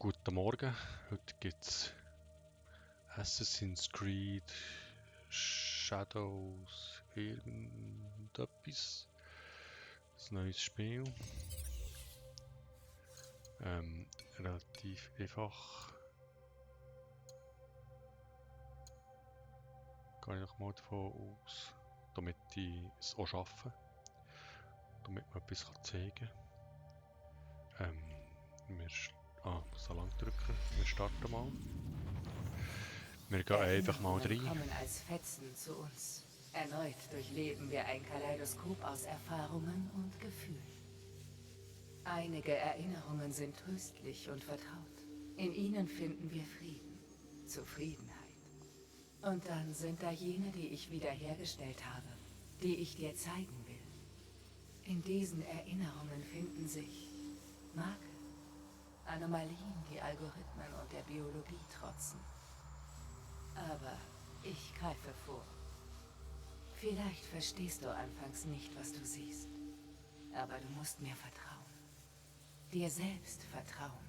Guten Morgen, heute gibt es Assassin's Creed Shadows irgendetwas. Ein neues Spiel. Relativ einfach. Gehe ich doch mal davon aus, damit ich es auch schaffe. Damit man etwas zeigen kann. Muss da lang drücken. Wir starten mal. Wir gehen einfach mal rein. Kommen als Fetzen zu uns. Erneut durchleben wir ein Kaleidoskop aus Erfahrungen und Gefühlen. Einige Erinnerungen sind tröstlich und vertraut. In ihnen finden wir Frieden, Zufriedenheit. Und dann sind da jene, die ich wiederhergestellt habe, die ich dir zeigen will. In diesen Erinnerungen finden sich Makel, Anomalien, die Algorithmen und der Biologie trotzen. Aber ich greife vor. Vielleicht verstehst du anfangs nicht, was du siehst. Aber du musst mir vertrauen. Dir selbst vertrauen.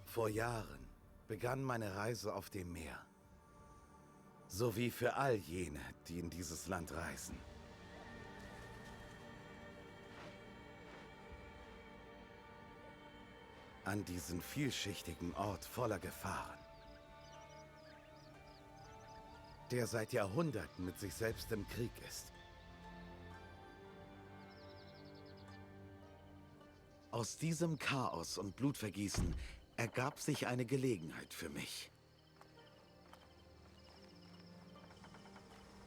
Vor Jahren begann meine Reise auf dem Meer. So wie für all jene, die in dieses Land reisen. An diesen vielschichtigen Ort voller Gefahren, der seit Jahrhunderten mit sich selbst im Krieg ist. Aus diesem Chaos und Blutvergießen ergab sich eine Gelegenheit für mich.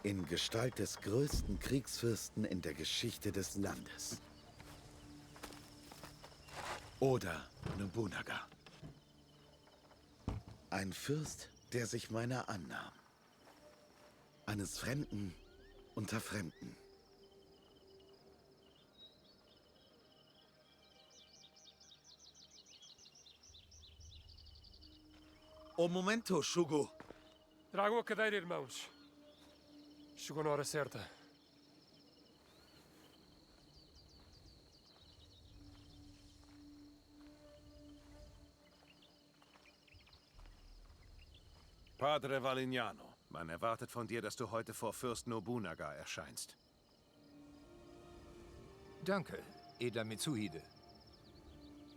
In Gestalt des größten Kriegsfürsten in der Geschichte des Landes. Oda Nobunaga. Ein Fürst, der sich meiner annahm. Eines Fremden unter Fremden. O momento, Shugo. Tragam a cadeira, irmãos. Chegou na hora certa. Padre Valignano, man erwartet von dir, dass du heute vor Fürst Nobunaga erscheinst. Danke, Eda Mitsuhide.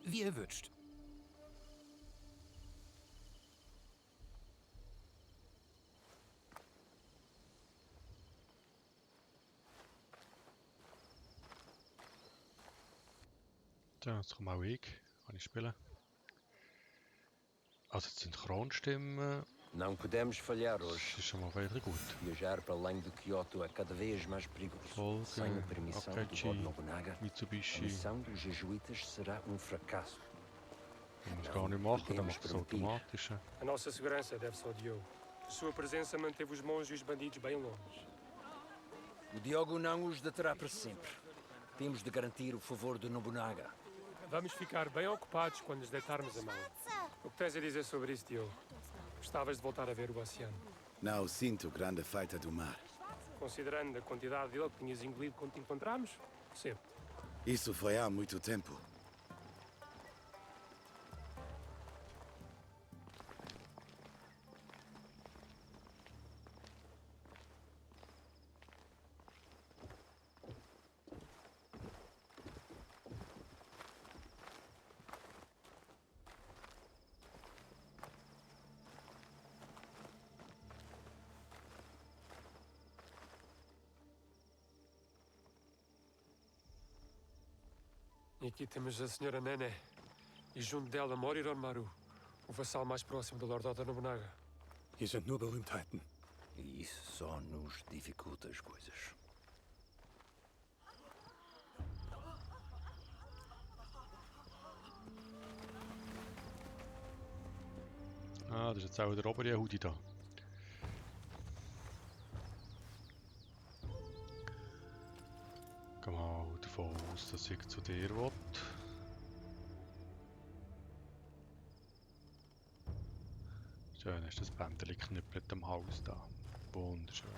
Wie ihr wünscht. Ja, jetzt kommen auch ich. Kann ich spielen? Also die Synchronstimmen, Não podemos falhar das hoje. ist schon mal wieder gut. Viajar para além de Kyoto é cada vez mais perigoso. Sem a Folge, permissão do Akechi, Lord Nobunaga, a Mitsubishi. missão dos jesuítas será fracasso. Ich muss gar nicht machen, dann podemos macht es permitir. automatisch. A nossa segurança deve-se ao Diogo. A sua presença manteve os monges e os bandidos bem longe. O Diogo não os deterá para sempre. Temos de garantir o favor do Nobunaga. Vamos ficar bem ocupados quando lhes deitarmos a mão. O que tens a dizer sobre isso, Diogo? Gostavas de voltar a ver o oceano? Não sinto grande falta do mar. Considerando a quantidade dele que tinhas engolido quando te encontramos? Sempre. Isso foi há muito tempo. E aqui temos a senhora Nene. E junto dela Moriron Maru, o vassal mais próximo do Lord Oda Nobunaga. Hier sind nur Berühmtheiten. E isso só nos dificulta as coisas. Ah, das ist jetzt auch der obere Hudi da. Gehen wir mal davon aus, dass ich zu dir will. Schön ist das Bändchen geknüppelt am Haus da. Wunderschön.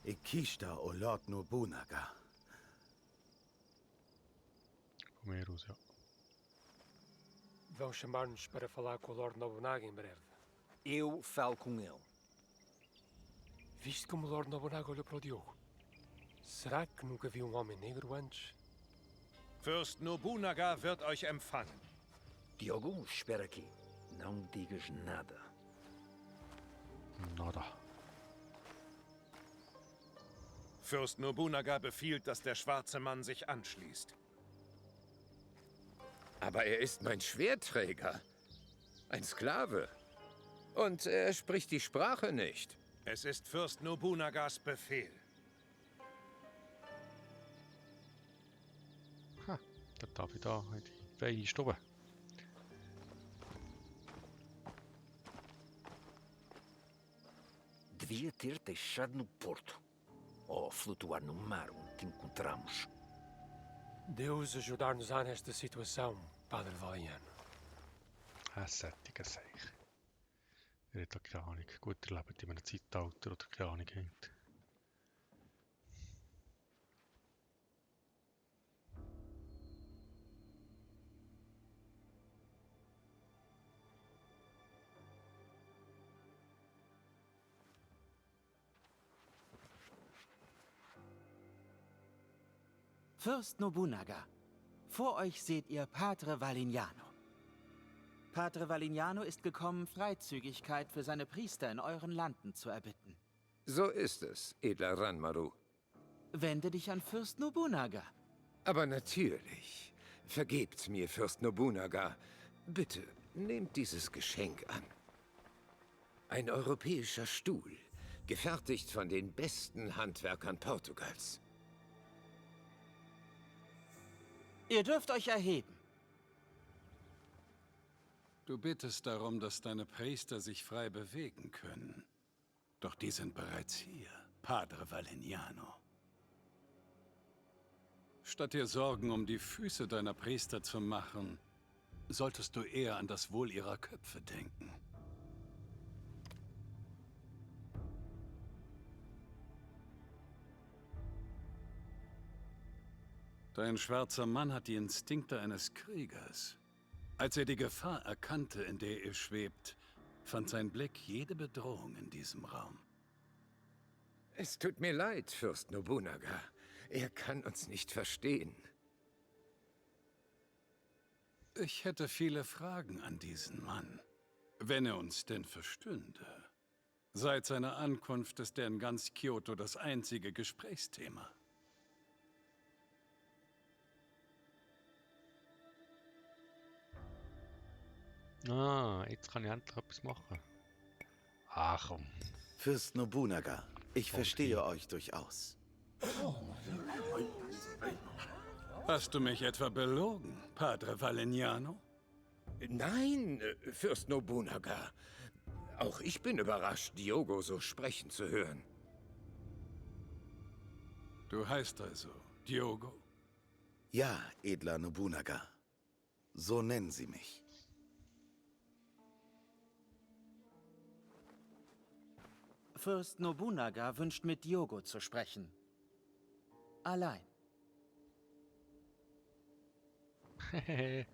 Ikishta o Lord Nobunaga. Von mir aus, ja. Vão chamar-nos para falar com o Lord Nobunaga em breve. Eu falo com ele. Viste como o Lord Nobunaga olhou para o Diogo? Será que nunca viu um homem negro antes? Fürst Nobunaga wird euch empfangen. Diogo, espera aqui. Não digas nada. Nada. Fürst Nobunaga befiehlt, dass der schwarze Mann sich anschließt. Aber er ist mein Schwertträger. Ein Sklave. Und er spricht die Sprache nicht. Es ist Fürst Nobunagas Befehl. Ha, dann darf ich da in die feine Stube. Devia ter deixado no porto. Ou flutuar no mar onde te encontramos. Deus ajudar-nos-á nesta situação, Padre Valiano. Sättiger Seich. Er hat da keine Ahnung. Gut, er lebt in einem Zeitalter oder keine Ahnung hat. Fürst Nobunaga, vor euch seht ihr Padre Valignano. Padre Valignano ist gekommen, Freizügigkeit für seine Priester in euren Landen zu erbitten. So ist es, edler Ranmaru. Wende dich an Fürst Nobunaga. Aber natürlich. Vergebt mir, Fürst Nobunaga. Bitte, nehmt dieses Geschenk an. Ein europäischer Stuhl, gefertigt von den besten Handwerkern Portugals. Ihr dürft euch erheben. Du bittest darum, dass deine Priester sich frei bewegen können. Doch die sind bereits hier, Padre Valignano. Statt dir Sorgen um die Füße deiner Priester zu machen, solltest du eher an das Wohl ihrer Köpfe denken. Dein schwarzer Mann hat die Instinkte eines Kriegers. Als er die Gefahr erkannte, in der ihr schwebt, fand sein Blick jede Bedrohung in diesem Raum. Es tut mir leid, Fürst Nobunaga. Er kann uns nicht verstehen. Ich hätte viele Fragen an diesen Mann, wenn er uns denn verstünde. Seit seiner Ankunft ist er in ganz Kyoto das einzige Gesprächsthema. Ah, jetzt kann ich endlich etwas machen. Ach komm. Fürst Nobunaga, ich verstehe euch durchaus. Hast du mich etwa belogen, Padre Valignano? Nein, Fürst Nobunaga. Auch ich bin überrascht, Diogo so sprechen zu hören. Du heißt also Diogo? Ja, edler Nobunaga. So nennen sie mich. Fürst Nobunaga wünscht mit Diogo zu sprechen. Allein. Hehehe.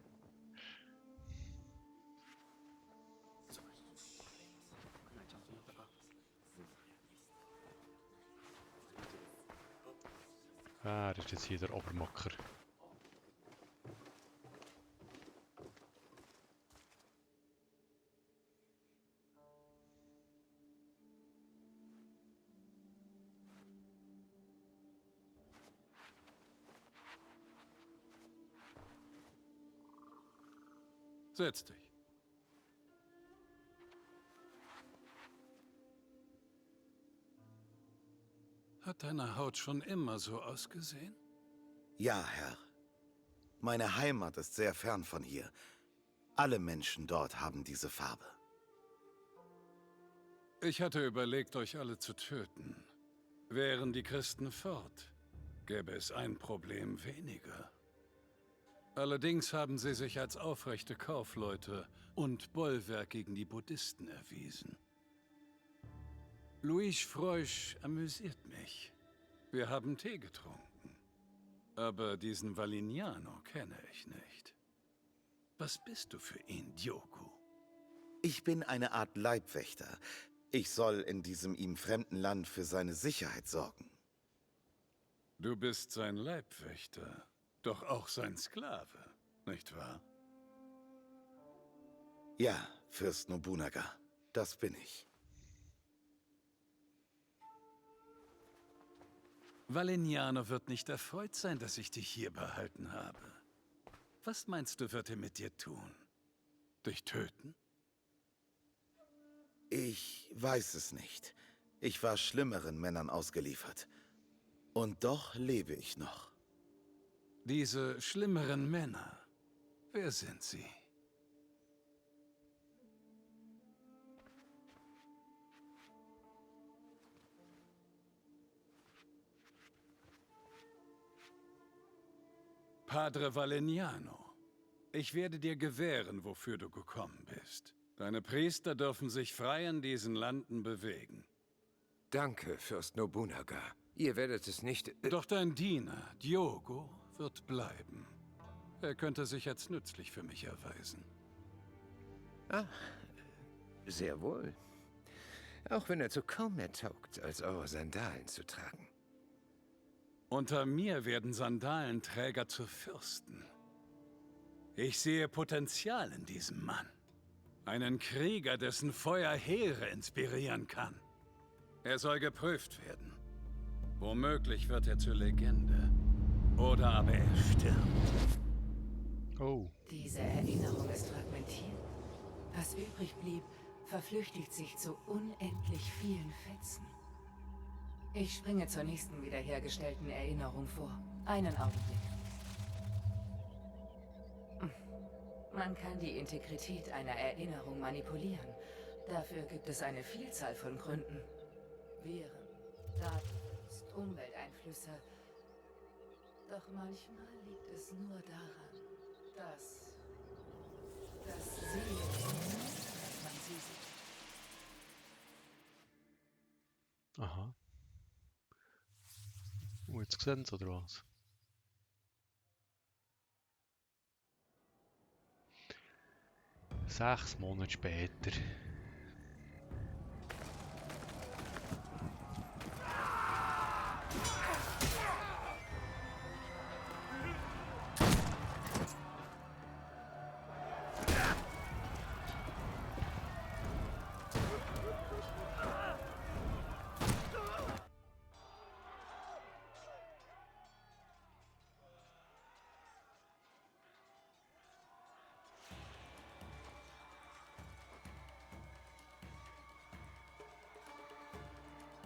Ah, das ist jetzt hier der Obermacker. Setz dich. Hat deine Haut schon immer so ausgesehen? Ja, Herr. Meine Heimat ist sehr fern von hier. Alle Menschen dort haben diese Farbe. Ich hatte überlegt, euch alle zu töten. Wären die Christen fort, gäbe es ein Problem weniger. Allerdings haben sie sich als aufrechte Kaufleute und Bollwerk gegen die Buddhisten erwiesen. Luis Freusch amüsiert mich. Wir haben Tee getrunken. Aber diesen Valignano kenne ich nicht. Was bist du für ihn, Diogo? Ich bin eine Art Leibwächter. Ich soll in diesem ihm fremden Land für seine Sicherheit sorgen. Du bist sein Leibwächter, doch auch sein Sklave, nicht wahr? Ja, Fürst Nobunaga, das bin ich. Valignano wird nicht erfreut sein, dass ich dich hier behalten habe. Was meinst du, wird er mit dir tun? Dich töten? Ich weiß es nicht. Ich war schlimmeren Männern ausgeliefert. Und doch lebe ich noch. Diese schlimmeren Männer, wer sind sie? Padre Valignano, ich werde dir gewähren, wofür du gekommen bist. Deine Priester dürfen sich frei in diesen Landen bewegen. Danke, Fürst Nobunaga. Ihr werdet es nicht... Doch dein Diener, Diogo, wird bleiben. Er könnte sich als nützlich für mich erweisen. Ah, sehr wohl. Auch wenn er zu kaum mehr taugt, als eure Sandalen zu tragen. Unter mir werden Sandalenträger zu Fürsten. Ich sehe Potenzial in diesem Mann. Einen Krieger, dessen Feuer Heere inspirieren kann. Er soll geprüft werden. Womöglich wird er zur Legende. Oder aber er stirbt. Oh. Diese Erinnerung ist fragmentiert. Was übrig blieb, verflüchtigt sich zu unendlich vielen Fetzen. Ich springe zur nächsten wiederhergestellten Erinnerung vor. Einen Augenblick. Man kann die Integrität einer Erinnerung manipulieren. Dafür gibt es eine Vielzahl von Gründen. Viren, Datenverlust, Umwelteinflüsse. Doch manchmal liegt es nur daran, dass Seelen, dass man sie sieht. Aha. Und jetzt sehen Sie, oder was? Sechs Monate später.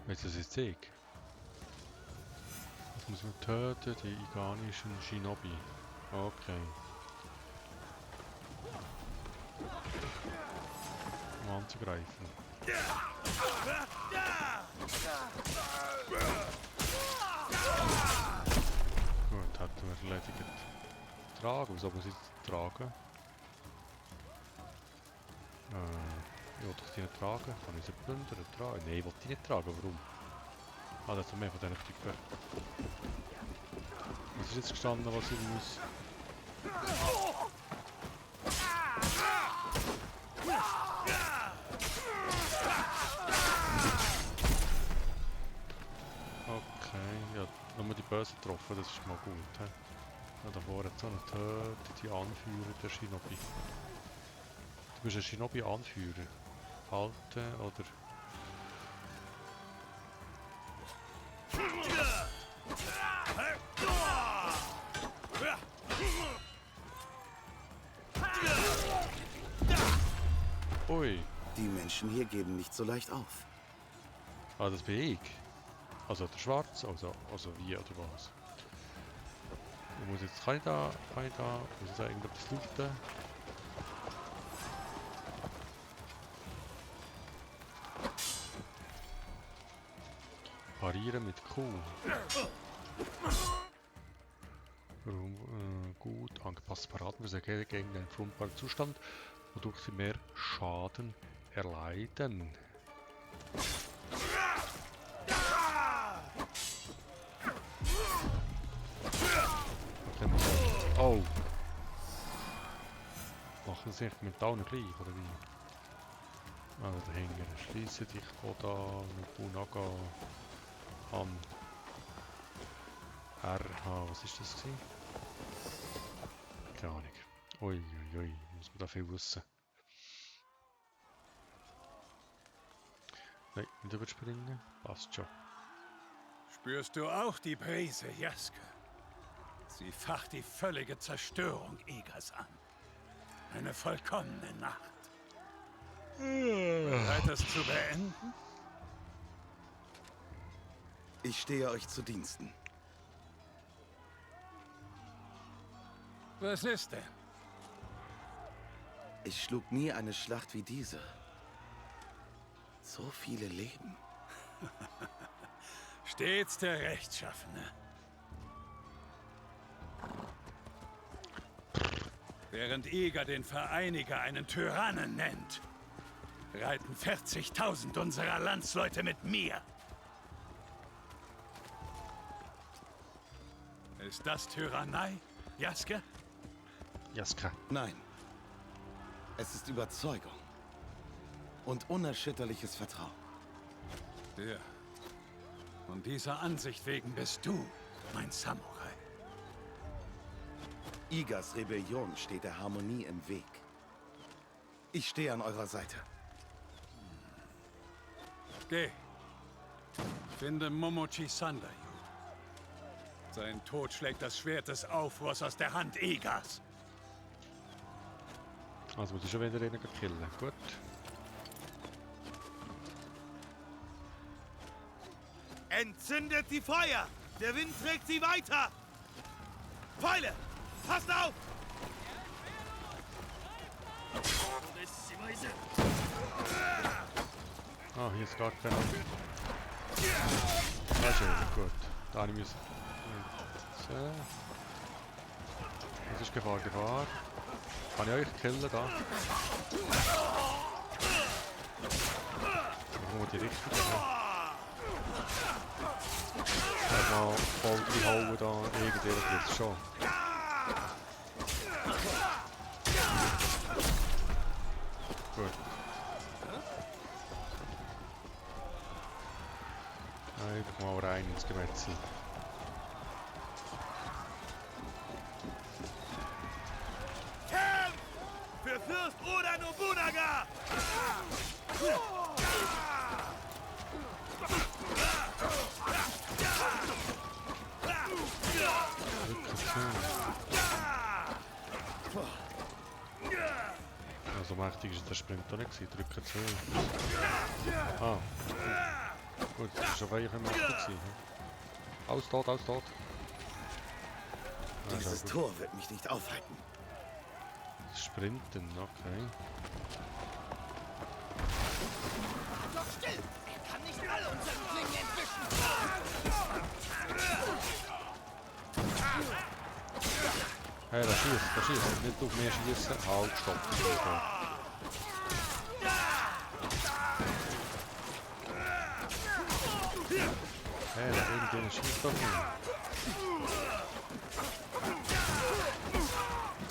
Jetzt ist es Zeug. Das muss man töten, die iganischen Shinobi. Okay. Um anzugreifen. Gut, hatten wir erledigt. Tragen, wieso muss ich das tragen? Ich will doch die nicht tragen. Kann ich sie plündern? Tragen? Nein, ich will die nicht tragen. Warum? Ah, da ist noch mehr von diesen Typen. Was ist jetzt gestanden, was ich muss? Okay, ja, nur die Bösen getroffen, das ist mal gut. He? Ja, da vorne hat so einen Töte, die Anführer der Shinobi. Du bist ein Shinobi-Anführer. Halten oder... Ui. Die Menschen hier geben nicht so leicht auf. Ah, das bin ich. Also der Schwarz, also wie oder was? Ich muss jetzt, kann ich da, muss ich da irgendetwas looten? Parieren mit Q. Gut angepasst Paraden für gegen den fruchtbaren Zustand, wodurch sie mehr Schaden erleiden. Oh. Machen sie sich mit allen gleich, oder wie? Ah, der Hänger. Schließe dich Oda, Nobunaga an. RH, was ist das gewesen? Keine Ahnung. Ui, ui, ui, muss man da viel wissen. Nein, nicht überspringen. Passt schon. Spürst du auch die Brise, Jaske? Sie facht die völlige Zerstörung Egas an. Eine vollkommene Nacht. Bereit, das zu beenden? Ich stehe euch zu Diensten. Was ist denn? Ich schlug nie eine Schlacht wie diese. So viele Leben. Stets der Rechtschaffene. Während Eger den Vereiniger einen Tyrannen nennt, reiten 40.000 unserer Landsleute mit mir. Ist das Tyrannei, Jaske? Jaska. Nein. Es ist Überzeugung. Und unerschütterliches Vertrauen. Ja. Und dieser Ansicht wegen bist du mein Samurai. Igas Rebellion steht der Harmonie im Weg. Ich stehe an eurer Seite. Geh. Finde Momochi Sandayu. Sein Tod schlägt das Schwert des Aufruhrs aus der Hand Egas. Also muss ich schon wieder einen killen. Gut. Entzündet die Feuer! Der Wind trägt sie weiter! Pfeile! Passt auf! Ah, hier ist gar keiner. Ah, schön, gut. Da habe ich müssen. So. Das ist Gefahr, Gefahr. Kann ich euch killen da? Wo die richtige? Mal voll reinhauen da, irgendjemand wird es schon. Gut. Einfach mal rein ins Gemetzel. Kämpf! Für Fürst Oda Nobunaga! So mächtig ist der Sprint doch nicht gewesen. Drücken zu. Ah. Gut, das war schon weich mächtig gewesen. Alles tot, alles tot. Ah, Dieses Tor wird mich nicht aufhalten. Sprinten, okay. Doch still! Er kann nicht all unseren Klingen entwischen! Hey, da schießt. Nicht auf mich schießen. Halt, stopp. Hey, da irgendjemand schießt auf mich.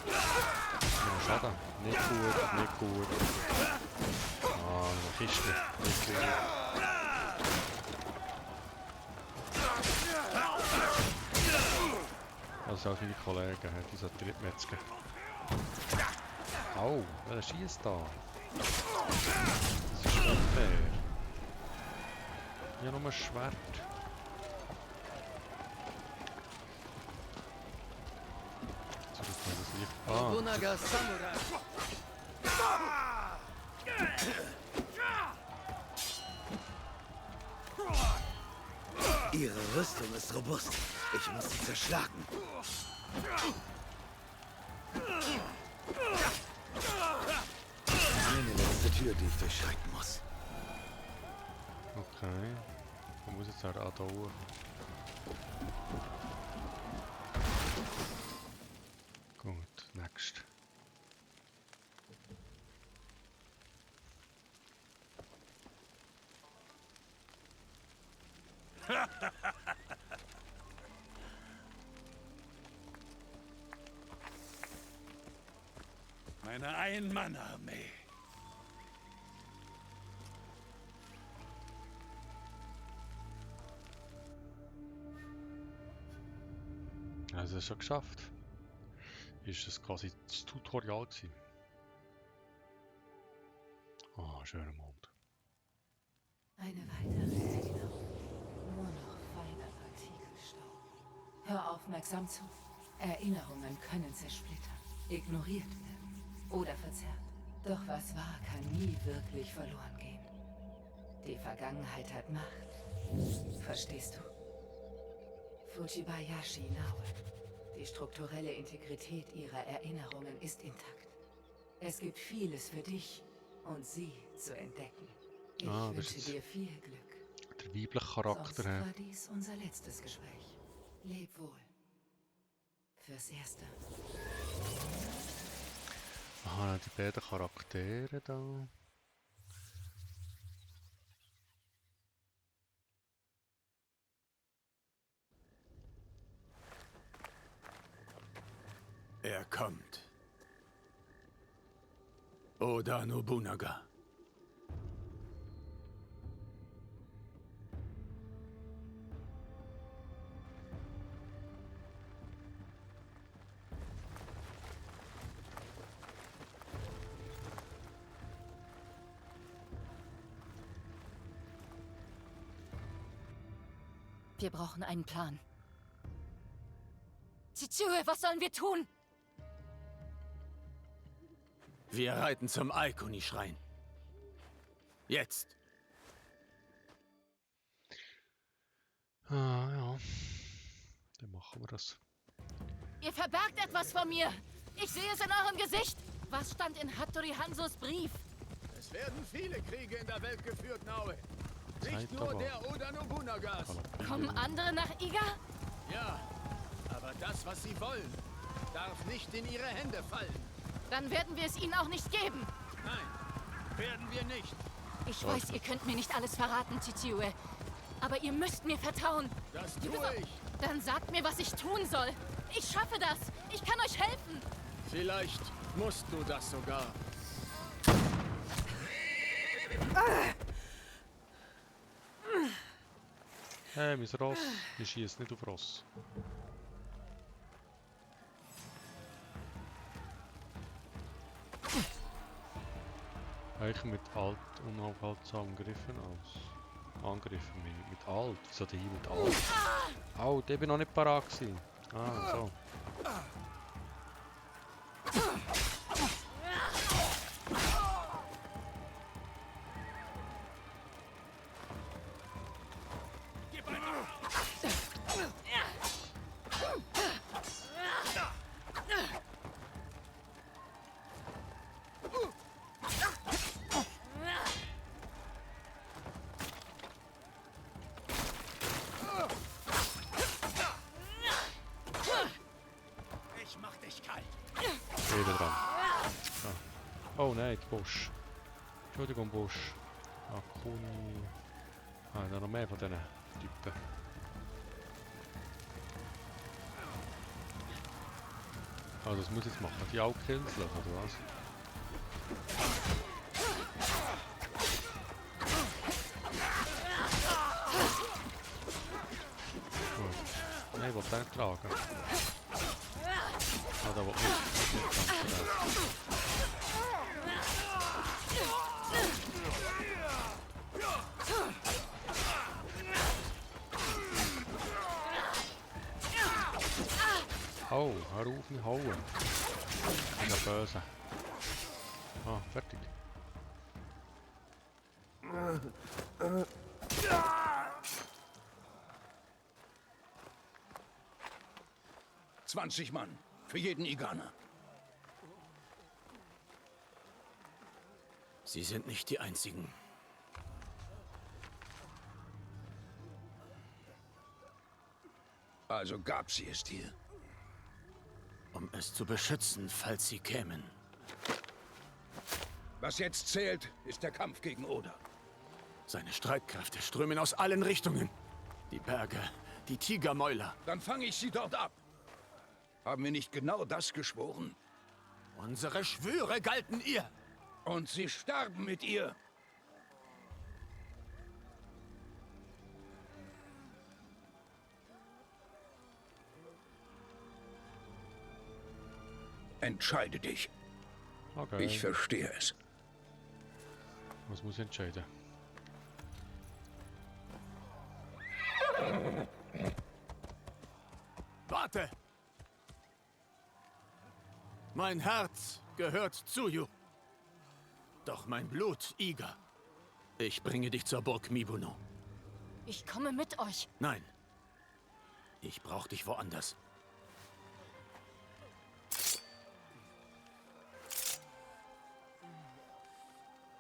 Ja, schade. Nicht gut, nicht gut. Ah, eine Kiste. Nicht gut. Also auch viele Kollegen, die sollten nicht metzgen. Au, wer schießt da? Das ist unfair. Ja, nur ein Schwert. Nobunaga Samurai. Ihre Rüstung ist robust. Ich muss sie zerschlagen. Eine letzte Tür, die ich durchschreiten muss. Okay. Man muss jetzt halt auch da hoch. Gut, next. Meine Ein-Mann-Armee. Also es schon geschafft. Ist es quasi das Tutorial gewesen? Ah, schöner Mond. Eine weitere Erinnerung. Nur noch feiner Partikelstaub. Hör aufmerksam zu. Erinnerungen können zersplittern, ignoriert werden oder verzerrt. Doch was war, kann nie wirklich verloren gehen. Die Vergangenheit hat Macht. Verstehst du? Fujibayashi Naue. Die strukturelle Integrität ihrer Erinnerungen ist intakt. Es gibt vieles für dich und sie zu entdecken. Ich wünsche dir viel Glück. Der weibliche Charakter. Sonst war dies unser letztes Gespräch. Leb wohl. Fürs Erste. Aha, die beiden Charaktere da. Er kommt. Oda Nobunaga. Wir brauchen einen Plan. Chichue, was sollen wir tun? Wir reiten zum Aikuni-Schrein. Jetzt. Ah, ja. Dann machen wir das. Ihr verbergt etwas vor mir. Ich sehe es in eurem Gesicht. Was stand in Hattori Hanzos Brief? Es werden viele Kriege in der Welt geführt, Naue. Nicht nur der Oda Nobunagas. Kommen andere nach Iga? Ja, aber das, was sie wollen, darf nicht in ihre Hände fallen. Dann werden wir es ihnen auch nicht geben. Nein, werden wir nicht. Ich weiß, ihr könnt mir nicht alles verraten, Chichue. Aber ihr müsst mir vertrauen. Das tue ich. Dann sagt mir, was ich tun soll. Ich schaffe das. Ich kann euch helfen. Vielleicht musst du das sogar. Hey, mein Ross. Ich schieße nicht auf Ross. Eigentlich mit Alt unaufhaltsam Griffen aus. Angriffen mit Alt. Wieso der hier mit Alt? Au, der bin noch nicht parat gewesen. Ah, so. Oh nein, die Busch. Entschuldigung, Busch. Akuni. Ah, da noch mehr von diesen Typen. Also das muss ich jetzt machen. Die auch killen, oder was? Gut. Nein, ich will den nicht tragen. Ah, da will ich nicht tragen. Oh, hör auf mich hauen. Ich bin böse. Ah, fertig. »20 Mann. Für jeden Iganer.« Sie sind nicht die Einzigen. Also gab sie es dir. Um es zu beschützen, falls sie kämen. Was jetzt zählt, ist der Kampf gegen Oda. Seine Streitkräfte strömen aus allen Richtungen. Die Berge, die Tigermäuler. Dann fange ich sie dort ab. Haben wir nicht genau das geschworen? Unsere Schwüre galten ihr. Und sie starben mit ihr. Entscheide dich. Okay. Ich verstehe es. Was muss ich entscheiden? Warte! Mein Herz gehört zu Ju. Doch mein Blut, Iga. Ich bringe dich zur Burg Mibuno. Ich komme mit euch. Nein. Ich brauche dich woanders.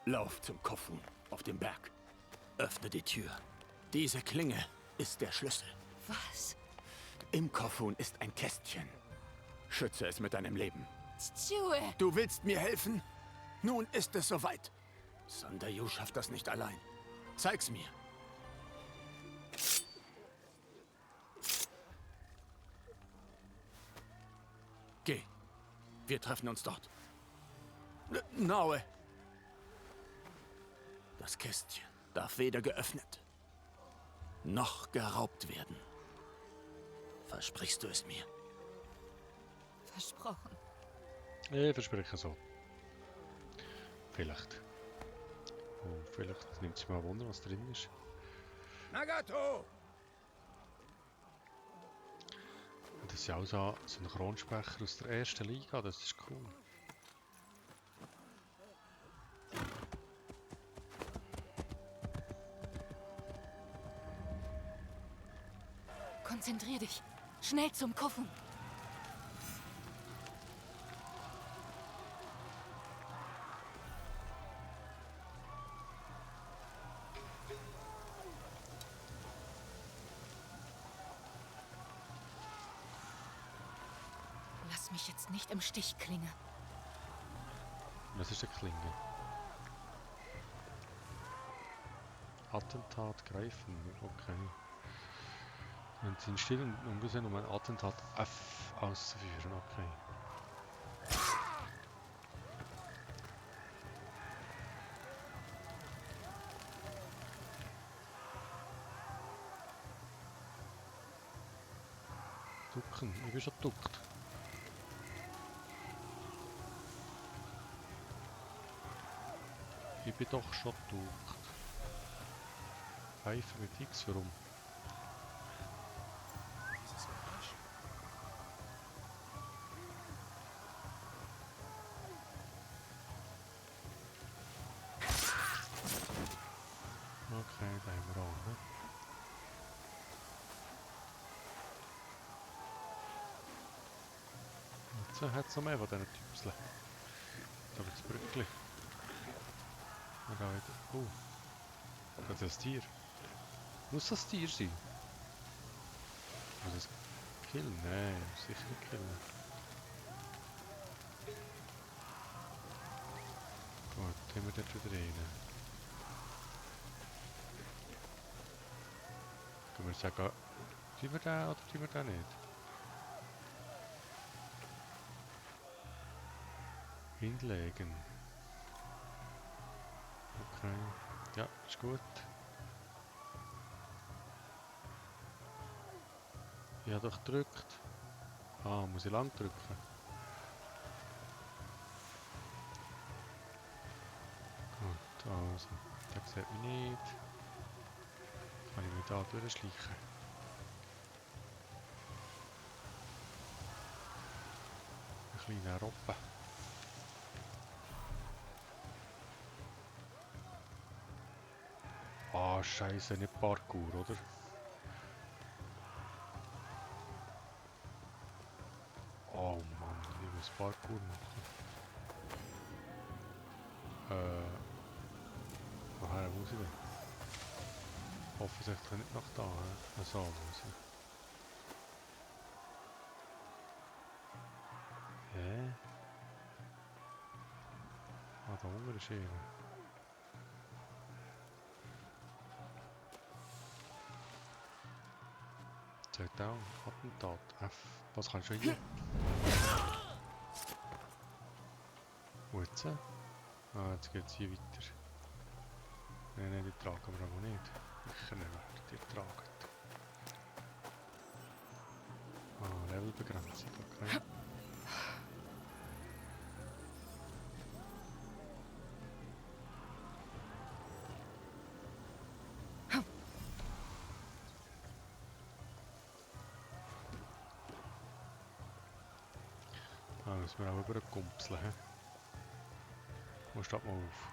Lauf zum Kofun auf dem Berg. Öffne die Tür. Diese Klinge ist der Schlüssel. Was? Im Kofun ist ein Kästchen. Schütze es mit deinem Leben. Tschue. Du willst mir helfen? Nun ist es soweit. Sandayu schafft das nicht allein. Zeig's mir. Geh. Wir treffen uns dort. Naue. Das Kästchen darf weder geöffnet noch geraubt werden. Versprichst du es mir? Versprochen. Ich verspreche so. Vielleicht. Oh, vielleicht nimmt sich mal Wunder, was drin ist. Nagato! Das ist ja auch so ein Kronsprecher aus der ersten Liga, das ist cool. Konzentrier dich. Schnell zum Kofun. Lass mich jetzt nicht im Stich, Klinge. Was ist eine Klinge? Attentat greifen, okay. Und sind still und ungesehen, um ein Attentat F auszuführen, okay. Ducken, ich bin schon duckt. Ich bin doch schon duckt. Pfeife mit X, warum? Okay, da haben wir auch, ne? Jetzt hat es noch mehr von diesen Typseln. Da wird das Brückli. Oh, das ist das Tier. Muss das Tier sein? Muss es killen? Nein, sicher nicht killen. Gut, haben wir dort wieder rein. Können wir sagen, tun wir den oder tun wir den nicht? Hinlegen. Okay, ja, ist gut. Ich habe doch gedrückt. Ah, muss ich lang drücken? Gut, also, der sieht mich nicht. Kann ich mich da durchschleichen? Ein kleiner Robben. Ah, Scheiße, nicht Parkour, oder? Oh Mann, ich muss Parkour machen. Woher muss ich denn? Offensichtlich nicht nach da, he? So muss ich. Hä? Ah, da unten ist einer. Down, Attentat, F. Was kannst du hier? Wo jetzt? Ah, jetzt geht es hier weiter. Nein, die tragen wir aber nicht. Sicher nicht, die tragen. Ah, Levelbegrenzung, okay. Ah, müssen wir auch überkumpseln, hä? Wo steht mal auf?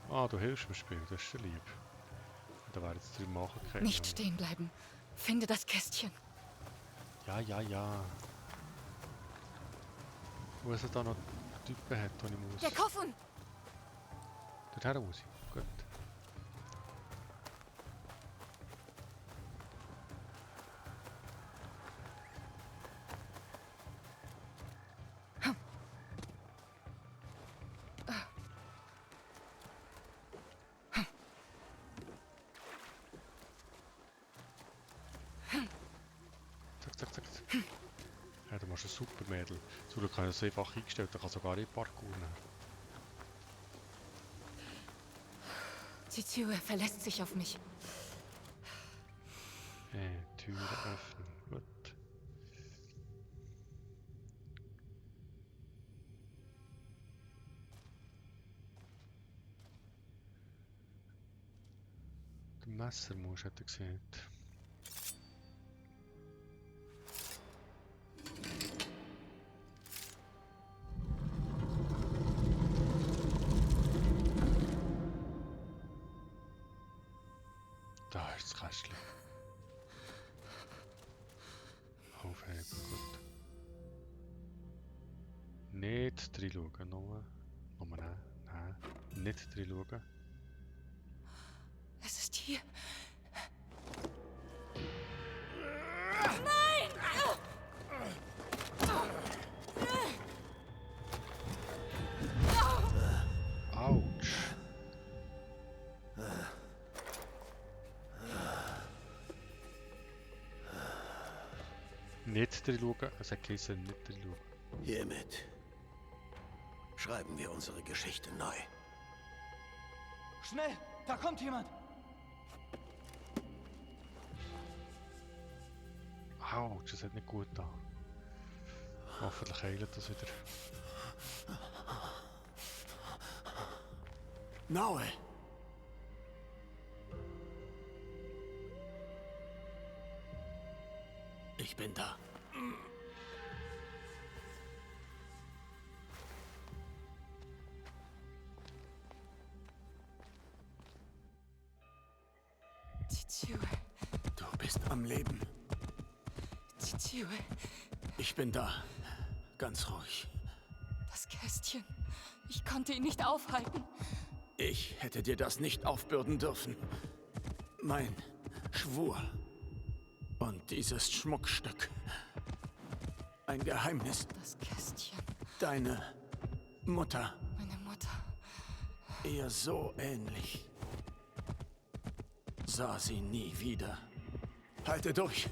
Ah, du hilfst mir Spiel, das ist ja lieb. Da wäre jetzt 3 Möglichkeiten. Nicht stehen bleiben. Finde das Kästchen. Ja, ja, ja. Wo es da noch Typen hat, die ich muss... Der Koffer! Dorthin muss ich. Gut. Zack, zack, zack. Ja, du machst ein super Mädel. Zum Glück habe ich das einfach eingestellt, da kann sogar nicht Parkour nehmen. Zitsue verlässt sich auf mich. Türe öffnen. Gut. Das Messer muss, hat er gesagt. Da ist das Kästchen. Aufheben, gut. Nicht reinschauen, nur nein, nicht reinschauen. Es ist hier. Nein! Autsch. Nicht reinschauen, es hat geheißen, nicht reinschauen. Hiermit schreiben wir unsere Geschichte neu. Schnell, da kommt jemand. Autsch, das hat nicht gut da. Hoffentlich heilt das wieder. Naue! Ich bin da. Zitsue. Du bist am Leben. Zitsue. Ich bin da. Ganz ruhig. Das Kästchen. Ich konnte ihn nicht aufhalten. Ich hätte dir das nicht aufbürden dürfen. Mein Schwur. Und dieses Schmuckstück. Ein Geheimnis. Das Kästchen. Deine Mutter. Meine Mutter. Ihr so ähnlich. Sah sie nie wieder. Halte durch.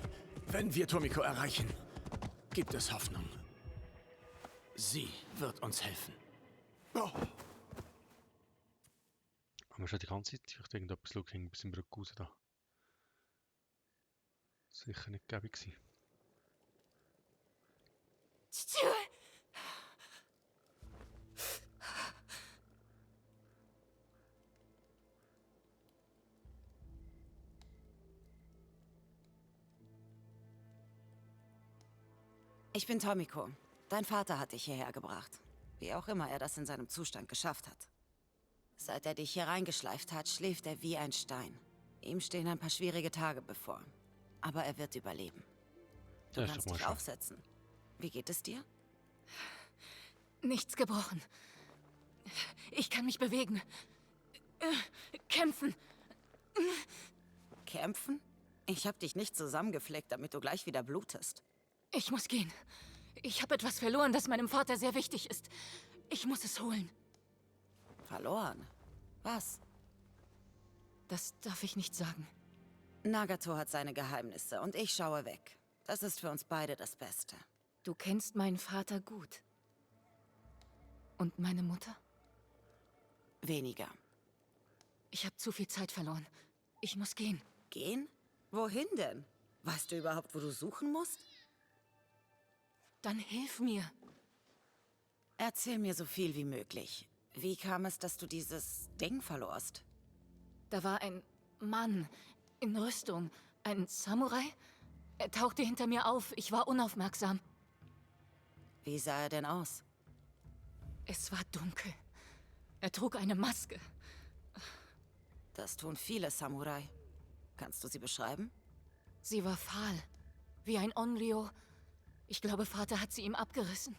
Wenn wir Tomiko erreichen, gibt es Hoffnung. Sie wird uns helfen. Oh. Aber schon die ganze Zeit, ich denke, etwas schaut ein bisschen Brücke raus da. Sicher nicht gäbig gewesen. Zitsue! Ich bin Tomiko. Dein Vater hat dich hierher gebracht. Wie auch immer er das in seinem Zustand geschafft hat. Seit er dich hier reingeschleift hat, schläft er wie ein Stein. Ihm stehen ein paar schwierige Tage bevor. Aber er wird überleben. Du kannst dich aufsetzen. Wie geht es dir? Nichts gebrochen. Ich kann mich bewegen. Kämpfen. Kämpfen? Ich hab dich nicht zusammengefleckt, damit du gleich wieder blutest. Ich muss gehen. Ich habe etwas verloren, das meinem Vater sehr wichtig ist. Ich muss es holen. Verloren? Was? Das darf ich nicht sagen. Nagato hat seine Geheimnisse und ich schaue weg. Das ist für uns beide das Beste. Du kennst meinen Vater gut. Und meine Mutter? Weniger. Ich habe zu viel Zeit verloren. Ich muss gehen. Gehen? Wohin denn? Weißt du überhaupt, wo du suchen musst? Dann hilf mir. Erzähl mir so viel wie möglich. Wie kam es, dass du dieses Ding verlorst? Da war ein Mann in Rüstung. Ein Samurai. Er tauchte hinter mir auf. Ich war unaufmerksam. Wie sah er denn aus? Es war dunkel. Er trug eine Maske. Das tun viele Samurai. Kannst du sie beschreiben? Sie war fahl. Wie ein Onryo. Ich glaube, Vater hat sie ihm abgerissen.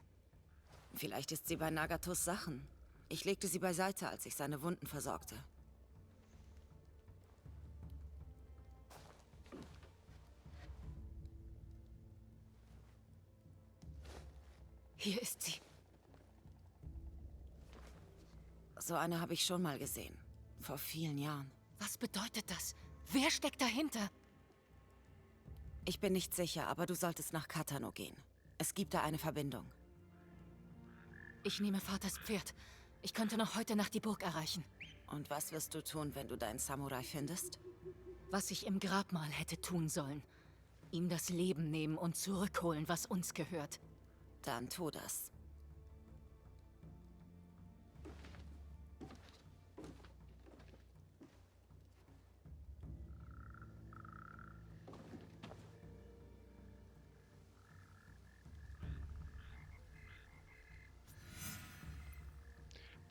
Vielleicht ist sie bei Nagatos Sachen. Ich legte sie beiseite, als ich seine Wunden versorgte. Hier ist sie. So eine habe ich schon mal gesehen. Vor vielen Jahren. Was bedeutet das? Wer steckt dahinter? Ich bin nicht sicher, aber du solltest nach Katano gehen. Es gibt da eine Verbindung. Ich nehme Vaters Pferd. Ich könnte noch heute Nacht die Burg erreichen. Und was wirst du tun, wenn du deinen Samurai findest? Was ich im Grabmal hätte tun sollen. Ihm das Leben nehmen und zurückholen, was uns gehört. Dann tu das.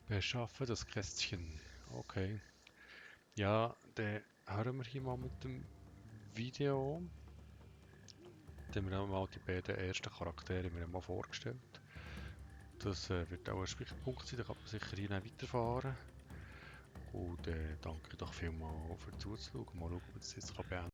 Beschaffen das Kästchen. Okay. Ja, dann hören wir hier mal mit dem Video. Dann haben wir mal die beiden ersten Charaktere mir mal vorgestellt. Das wird auch ein Speicherpunkt sein, da kann man sicher hier weiterfahren. Und danke doch vielmals für Zuschauen. Mal schauen, ob ich das jetzt beenden kann.